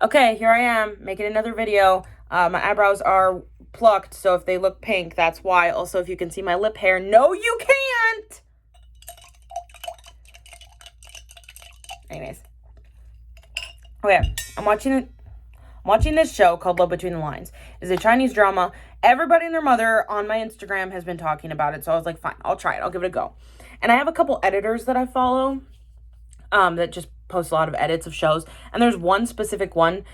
Okay, here I am making another video. My eyebrows are plucked, so if they look pink, that's why. Also, if you can see my lip hair, no, you can't! Anyways. Okay, I'm watching this show called Love Between the Lines. It's a Chinese drama. Everybody and their mother on my Instagram has been talking about it, so I was like, fine, I'll try it. I'll give it a go. And I have a couple editors that I follow that just post a lot of edits of shows. And there's one specific one.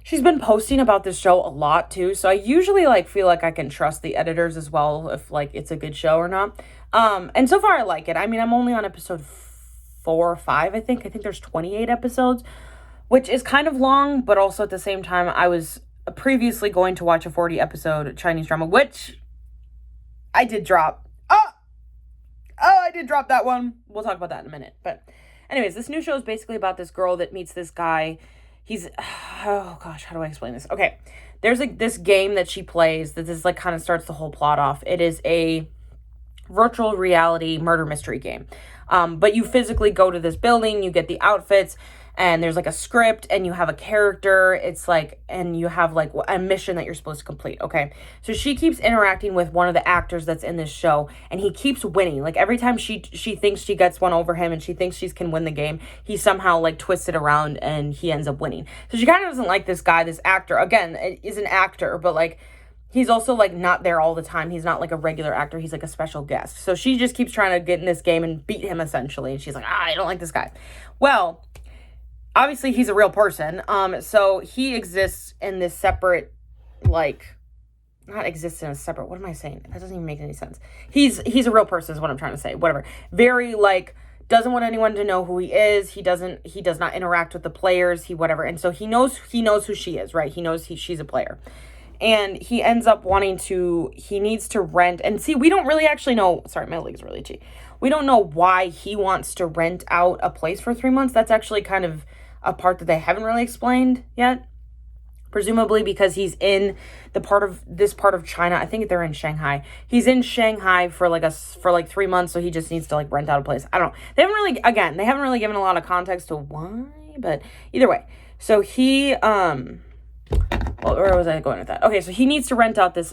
She's been posting about this show a lot too. So I usually feel like I can trust the editors as well if it's a good show or not. And so far I like it. I mean, I'm only on episode 4 or 5, I think. I think there's 28 episodes, which is kind of long, but also at the same time, I was previously going to watch a 40 episode Chinese drama, which I did drop. I did drop that one. We'll talk about that in a minute. But anyways, this new show is basically about this girl that meets this guy. He's, oh gosh, how do I explain this? Okay, there's this game that she plays that this kind of starts the whole plot off. It is a virtual reality murder mystery game. But you physically go to this building, you get the outfits, and there's a script, and you have a character. It's and you have a mission that you're supposed to complete. Okay, so she keeps interacting with one of the actors that's in this show, and he keeps winning. Every time she thinks she gets one over him, and she thinks she can win the game, he somehow twists it around, and he ends up winning. So she kind of doesn't like this guy, this actor. Again, is an actor, but he's also not there all the time. He's not a regular actor. He's a special guest. So she just keeps trying to get in this game and beat him essentially. And she's like, I don't like this guy. Well, obviously he's a real person. So he exists in this separate, not exists in a separate, what am I saying? That doesn't even make any sense. He's a real person is what I'm trying to say. Whatever. Very doesn't want anyone to know who he is. He does not interact with the players. Whatever. And so he knows who she is, right? He knows she's a player. And he ends up he needs to rent, and see, we don't really actually know, sorry, my leg's really itchy. We don't know why he wants to rent out a place for 3 months. That's actually kind of a part that they haven't really explained yet. Presumably because he's in this part of China. I think they're in Shanghai. He's in Shanghai for 3 months, so he just needs to rent out a place. I don't know. They haven't really given a lot of context to why, but either way. So he, where was I going with that? Okay, so he needs to rent out this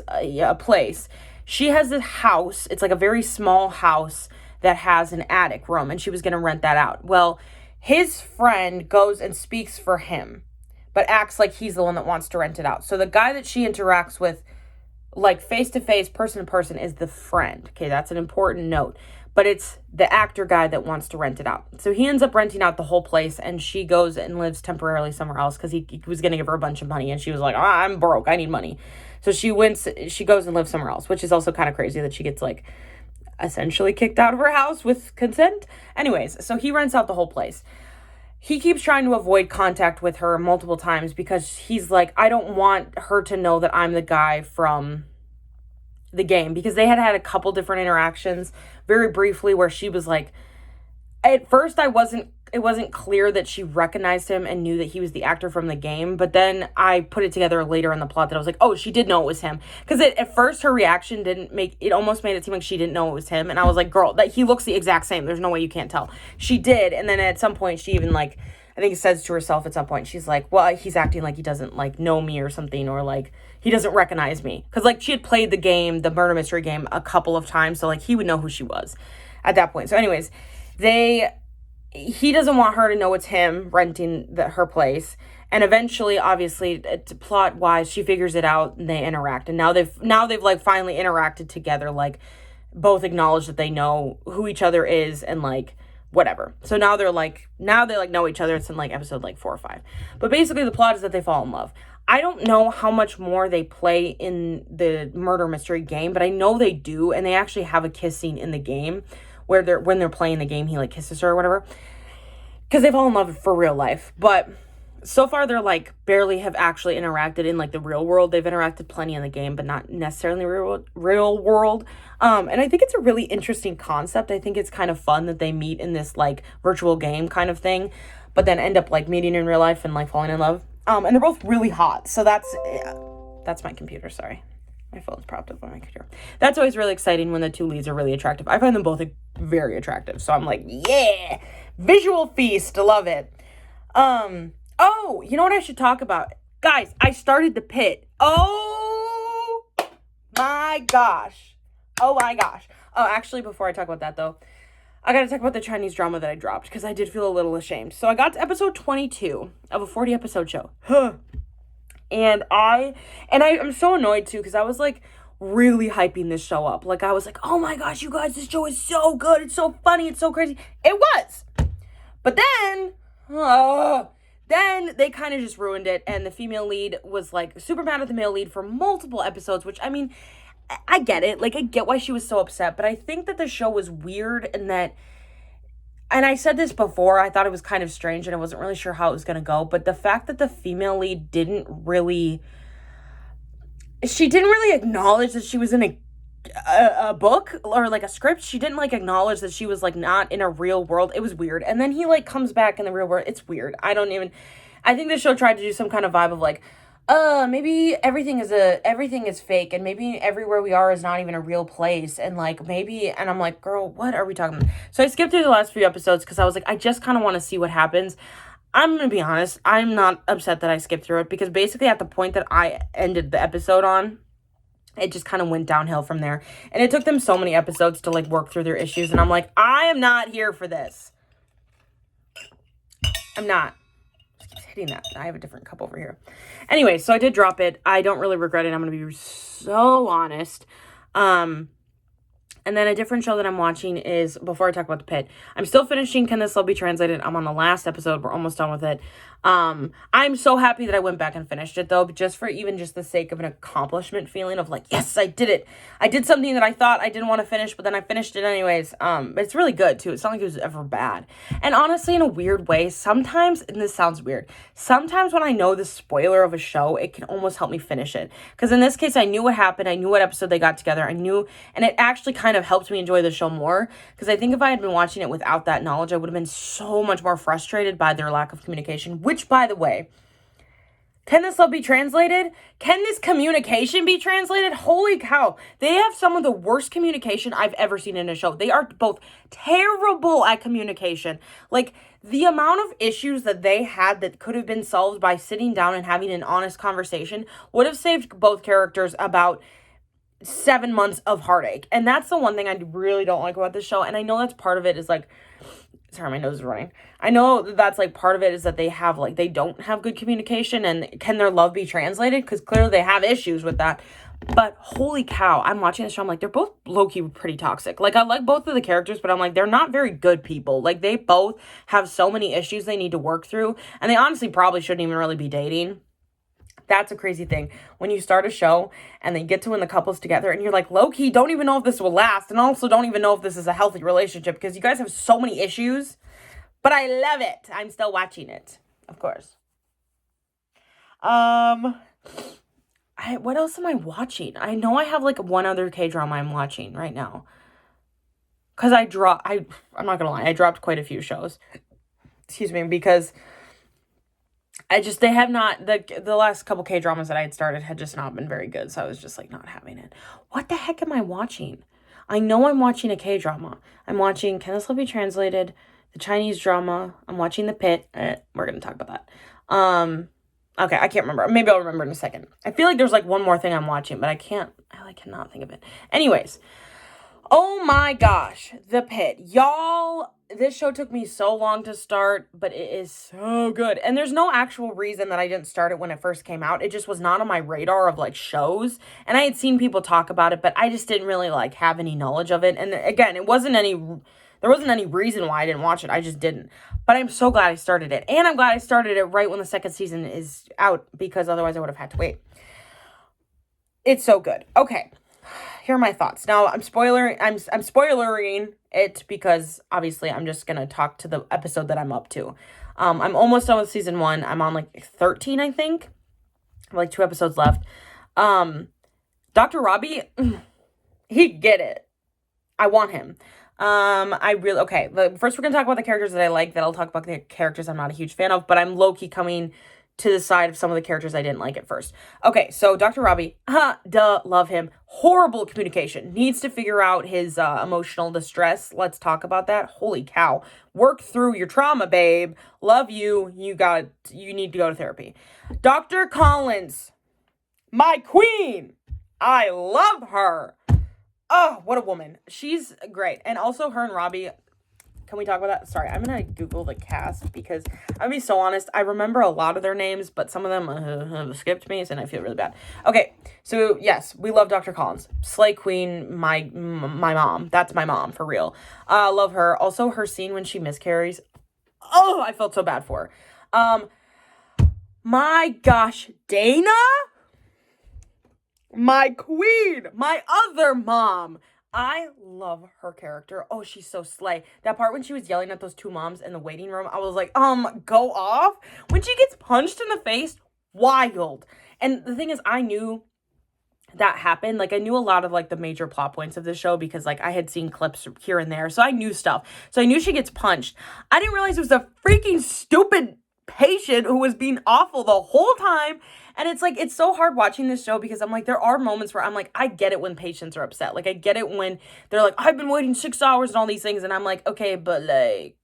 place. She has this house. It's a very small house that has an attic room, and she was going to rent that out. Well, his friend goes and speaks for him, but acts like he's the one that wants to rent it out. So the guy that she interacts with, face-to-face, person-to-person, is the friend. Okay, that's an important note. But it's the actor guy that wants to rent it out. So he ends up renting out the whole place, and she goes and lives temporarily somewhere else because he was going to give her a bunch of money, and she was like, I'm broke, I need money. So she goes and lives somewhere else, which is also kind of crazy that she gets essentially kicked out of her house with consent. Anyways, so he rents out the whole place. He keeps trying to avoid contact with her multiple times because he's I don't want her to know that I'm the guy from the game, because they had a couple different interactions very briefly where she was at first it wasn't clear that she recognized him and knew that he was the actor from the game, but then I put it together later in the plot that I was oh, she did know it was him, because at first her reaction almost made it seem like she didn't know it was him, and I was girl, that he looks the exact same, there's no way you can't tell. She did, and then at some point she even I think it says to herself at some point, she's well, he's acting like he doesn't know me or something, or he doesn't recognize me. Because she had played the game, the murder mystery game, a couple of times, so he would know who she was at that point. So anyways, he doesn't want her to know it's him renting her place. And eventually, obviously, plot wise, she figures it out and they interact. And now they've finally interacted together, both acknowledge that they know who each other is and whatever. So now they know each other. It's in episode 4 or 5. But basically the plot is that they fall in love. I don't know how much more they play in the murder mystery game, but I know they do, and they actually have a kiss scene in the game where when they're playing the game, he kisses her or whatever, because they fall in love for real life. But so far they're barely have actually interacted in the real world. They've interacted plenty in the game, but not necessarily in the real world. And I think it's a really interesting concept. I think it's kind of fun that they meet in this virtual game kind of thing, but then end up meeting in real life and falling in love. And they're both really hot. So that's my computer, sorry. My phone's propped up on my computer. That's always really exciting when the two leads are really attractive. I find them both very attractive. So I'm yeah, visual feast, love it. Oh, you know what I should talk about? Guys, I started the Pitt. Oh my gosh. Oh my gosh. Oh, actually, before I talk about that, though, I gotta talk about the Chinese drama that I dropped, because I did feel a little ashamed. So I got to episode 22 of a 40-episode show. And I'm so annoyed, too, because I was, like, really hyping this show up. Like, I was like, oh my gosh, you guys, this show is so good. It's so funny. It's so crazy. It was. But then they kind of just ruined it, and the female lead was, like, super mad at the male lead for multiple episodes, which, I mean, I get it. Like, I get why she was so upset, but I think that the show was weird and that, and I said this before, I thought it was kind of strange and I wasn't really sure how it was going to go, but the fact that the female lead she didn't really acknowledge that she was in a book or like a script. She didn't like acknowledge that she was like not in a real world. It was weird. And then he like comes back in the real world. It's weird. I think the show tried to do some kind of vibe of like, maybe everything is fake, and maybe everywhere we are is not even a real place, and like maybe, and I'm like, girl, what are we talking about? So I skipped through the last few episodes because I was like, I just kind of want to see what happens. I'm gonna be honest, I'm not upset that I skipped through it, because basically at the point that I ended the episode on, it just kind of went downhill from there, and it took them so many episodes to like work through their issues, and I'm like, I am not here for this. I'm not. Hitting that. I have a different cup over here. Anyway, so I did drop it. I don't really regret it. I'm going to be so honest. And then a different show that I'm watching is, before I talk about the Pitt, I'm still finishing Can This Love Be Translated? I'm on the last episode. We're almost done with it. I'm so happy that I went back and finished it, though, just for even just the sake of an accomplishment feeling of like, yes, I did it. I did something that I thought I didn't want to finish, but then I finished it anyways. But it's really good, too. It's not like it was ever bad. And honestly, in a weird way, sometimes, and this sounds weird, sometimes when I know the spoiler of a show, it can almost help me finish it. Because in this case, I knew what happened. I knew what episode they got together. I knew, and it actually kind of helped me enjoy the show more. Because I think if I had been watching it without that knowledge, I would have been so much more frustrated by their lack of communication. Which, by the way, can this love be translated? Can this communication be translated? Holy cow. They have some of the worst communication I've ever seen in a show. They are both terrible at communication. Like, the amount of issues that they had that could have been solved by sitting down and having an honest conversation would have saved both characters about 7 months of heartache. And that's the one thing I really don't like about this show. And I know that's part of it is like, sorry, my nose is running. I know that's like part of it is that they don't have good communication, and can their love be translated? Because clearly they have issues with that. But holy cow, I'm watching this show, I'm like, they're both low-key pretty toxic. Like, I like both of the characters, but I'm like, they're not very good people. Like, they both have so many issues they need to work through, and they honestly probably shouldn't even really be dating. That's a crazy thing. When you start a show and they get to when the couple's together and you're like, low-key, don't even know if this will last, and also don't even know if this is a healthy relationship, because you guys have so many issues. But I love it. I'm still watching it, of course. What else am I watching? I know I have like one other K-drama I'm watching right now. Because I'm not gonna lie, I dropped quite a few shows. Excuse me, because they have not, the last couple K-dramas that I had started had just not been very good, so I was just like not having it. What the heck am I watching? I know I'm watching a K-drama. I'm watching Can This Love Be Translated? The Chinese drama. I'm watching The Pitt. We're gonna talk about that. Okay, I can't remember. Maybe I'll remember in a second. I feel like there's like one more thing I'm watching, but I cannot think of it. Anyways, oh my gosh, The Pitt. Y'all, this show took me so long to start, but it is so good. And there's no actual reason that I didn't start it when it first came out. It just was not on my radar of like shows. And I had seen people talk about it, but I just didn't really like have any knowledge of it. And again, there wasn't any reason why I didn't watch it. I just didn't. But I'm so glad I started it. And I'm glad I started it right when the second season is out, because otherwise I would have had to wait. It's so good. Okay. Here are my thoughts. Now, I'm spoilering it because obviously I'm just going to talk to the episode that I'm up to. I'm almost done with season 1. I'm on like 13, I think. Like 2 episodes left. Dr. Robby, he get it. I want him. Okay. First we're going to talk about the characters that I like. Then I'll talk about the characters I'm not a huge fan of, but I'm low-key coming to decide if some of the characters I didn't like at first. Okay, so Dr. Robby, love him. Horrible communication. Needs to figure out his emotional distress. Let's talk about that. Holy cow. Work through your trauma, babe. Love you. You need to go to therapy. Dr. Collins, my queen. I love her. Oh, what a woman. She's great. And also her and Robby. Can we talk about that? Sorry, I'm going to Google the cast because I'll be so honest. I remember a lot of their names, but some of them have skipped me, and I feel really bad. Okay, so yes, we love Dr. Collins. Slay Queen, my mom. That's my mom, for real. Love her. Also, her scene when she miscarries. Oh, I felt so bad for her. My gosh, Dana? My queen, my other mom. I love her character. Oh, she's so slay. That part when she was yelling at those two moms in the waiting room, I was like, go off. When she gets punched in the face, wild. And the thing is, I knew that happened. Like, I knew a lot of, like, the major plot points of the show because, like, I had seen clips here and there. So I knew stuff. So I knew she gets punched. I didn't realize it was a freaking stupid patient who was being awful the whole time. And it's like, it's so hard watching this show because I'm like, there are moments where I'm like, I get it when patients are upset. Like, I get it when they're like, I've been waiting 6 hours and all these things. And I'm like, okay, but like,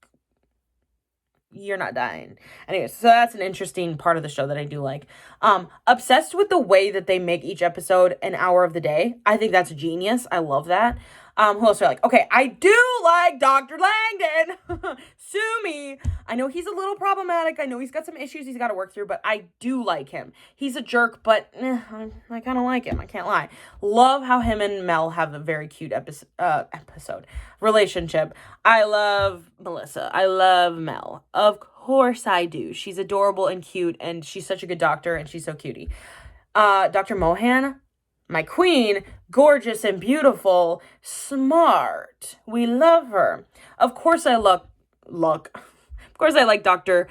you're not dying. Anyways, so that's an interesting part of the show that I do like. Obsessed with the way that they make each episode an hour of the day. I think that's genius. I love that. Who else do I like? Okay, I do like Dr. Langdon. Sue me. I know he's a little problematic. I know he's got some issues he's got to work through, but I do like him. He's a jerk, but I kind of like him. I can't lie. Love how him and Mel have a very cute relationship. I love Melissa. I love Mel. Of course I do. She's adorable and cute, and she's such a good doctor, and she's so cutie. Dr. Mohan, my queen, gorgeous and beautiful, smart. We love her. Of course I look. Of course I like Dr.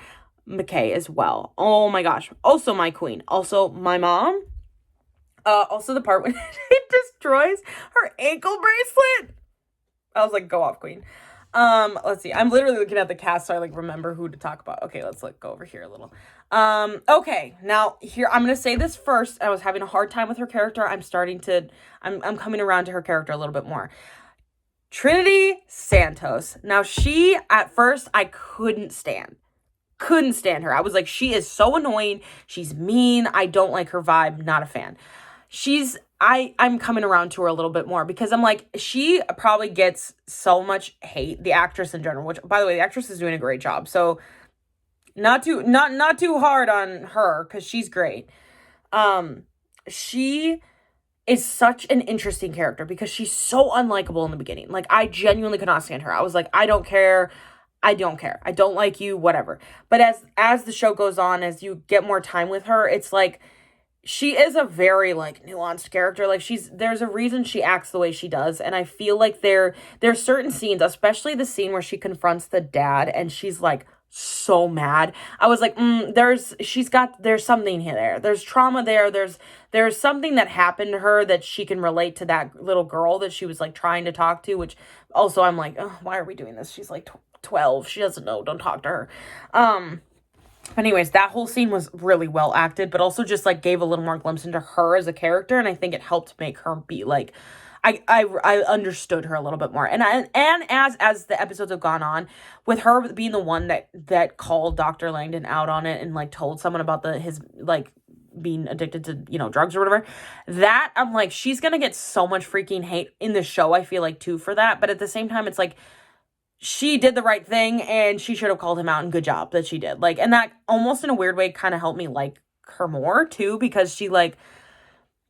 McKay as well. Oh my gosh. Also my queen. Also my mom. Also the part when she destroys her ankle bracelet. I was like, go off, queen. Let's see. I'm literally looking at the cast so I like remember who to talk about. Okay, let's go over here a little. Okay, now here I'm gonna say this first. I was having a hard time with her character. I'm coming around to her character a little bit more. Trinity Santos. Now she, at first, I couldn't stand her. I was like, she is so annoying. She's mean. I don't like her vibe. Not a fan. I'm coming around to her a little bit more because I'm like, she probably gets so much hate, the actress in general, which, by the way, the actress is doing a great job. So not too hard on her because she's great. She is such an interesting character because she's so unlikable in the beginning. Like, I genuinely could not stand her. I was like, I don't care. I don't like you, whatever. But as the show goes on, as you get more time with her, it's like, she is a very, like, nuanced character. Like, there's a reason she acts the way she does. And I feel like there's certain scenes, especially the scene where she confronts the dad and she's, like, so mad. I was like, there's something here there. There's trauma there. There's something that happened to her that she can relate to that little girl that she was, like, trying to talk to, which also I'm like, oh, why are we doing this? She's, like, 12. She doesn't know. Don't talk to her. Anyways, that whole scene was really well acted, but also just, like, gave a little more glimpse into her as a character, and I think it helped make her be, like, I understood her a little bit more. And as the episodes have gone on, with her being the one that called Dr. Langdon out on it and, like, told someone about his, like, being addicted to, drugs or whatever, that, I'm like, she's gonna get so much freaking hate in the show, I feel like, too, for that. But at the same time, it's like, she did the right thing and she should have called him out, and good job that she did. Like, and that almost in a weird way kind of helped me like her more too, because she, like,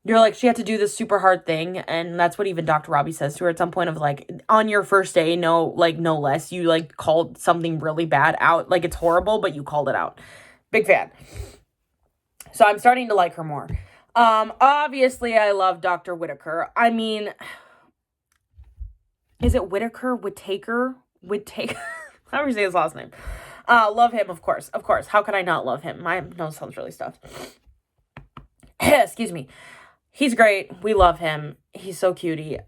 you're like, she had to do this super hard thing. And that's what even Dr. Robby says to her at some point of, like, on your first day, no less, you, like, called something really bad out. Like, it's horrible, but you called it out. Big fan. So I'm starting to like her more. Obviously I love Dr. Whitaker. I mean, is it Whitaker? Whitaker? How do you say his last name? Love him, of course. How could I not love him? My nose sounds really stuffed. Excuse me. He's great. We love him. He's so cutie.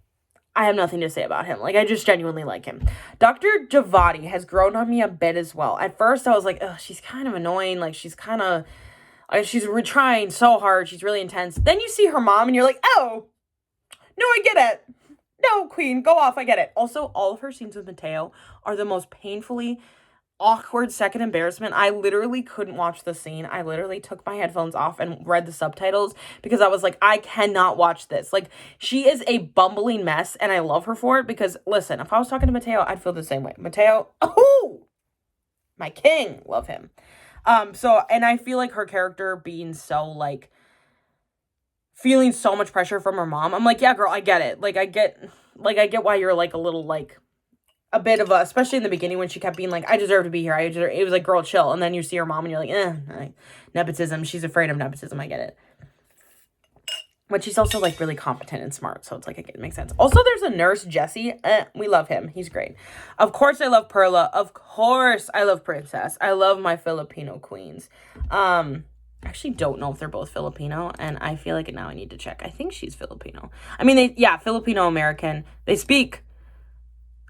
I have nothing to say about him. Like, I just genuinely like him. Dr. Javadi has grown on me a bit as well. At first, I was like, oh, she's kind of annoying. Like, she's kind of she's trying so hard. She's really intense. Then you see her mom and you're like, oh, no, I get it. No, queen, go off. I get it. Also, all of her scenes with Mateo are the most painfully awkward second embarrassment. I literally couldn't watch the scene. I literally took my headphones off and read the subtitles because I was like, I cannot watch this. Like, she is a bumbling mess, and I love her for it because, listen, if I was talking to Mateo, I'd feel the same way. Mateo, oh, my king, love him. And I feel like her character being so, like, feeling so much pressure from her mom. I'm like, yeah, girl, I get it. Like, I get why you're, like, a little, like, a bit of a, especially in the beginning when she kept being like, I deserve to be here. It was like, girl, chill. And then you see her mom and you're like, nepotism. She's afraid of nepotism. I get it. But she's also, like, really competent and smart. So it's like, it makes sense. Also, there's a nurse, Jesse. We love him. He's great. Of course, I love Perla. Of course, I love Princess. I love my Filipino queens. I actually don't know if they're both Filipino. And I feel like now I need to check. I think she's Filipino. I mean, Filipino-American. They speak,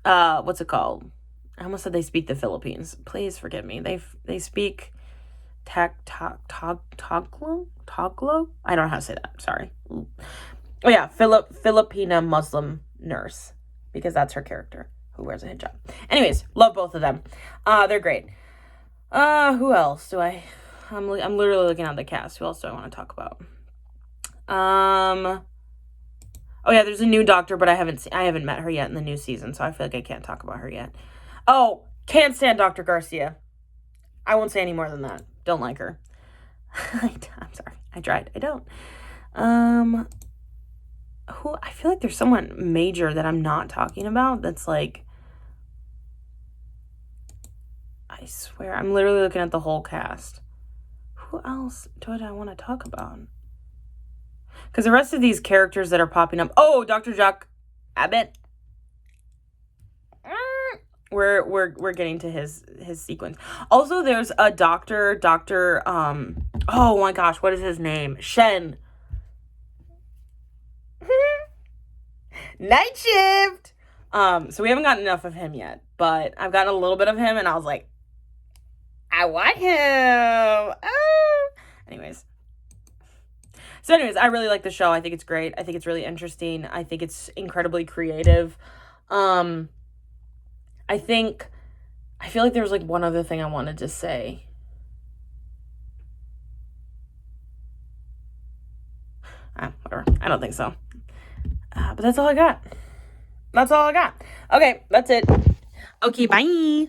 what's it called? I almost said they speak the Philippines. Please forgive me. They speak Tagalog? I don't know how to say that. Sorry. Oh yeah, Filipina Muslim nurse, because that's her character who wears a hijab. Anyways, love both of them. They're great. Who else do I'm literally looking at the cast. Who else do I want to talk about? Oh yeah, there's a new doctor, but I haven't met her yet in the new season, so I feel like I can't talk about her yet. Oh, can't stand Dr. Garcia. I won't say any more than that. Don't like her. I'm sorry. I tried. I don't. I feel like there's someone major that I'm not talking about that's like, I swear, I'm literally looking at the whole cast. Who else do I want to talk about? Because the rest of these characters that are popping up, Dr. Jacques Abbott. We're getting to his sequence. Also, there's a doctor, oh my gosh, what is his name? Shen. Night shift. So we haven't gotten enough of him yet, but I've gotten a little bit of him, and I was like, I want him. Anyways, I really like the show. I think it's great. I think it's really interesting. I think it's incredibly creative. I feel like there was like one other thing I wanted to say. Whatever. I don't think so. But that's all I got. Okay, that's it. Okay, bye.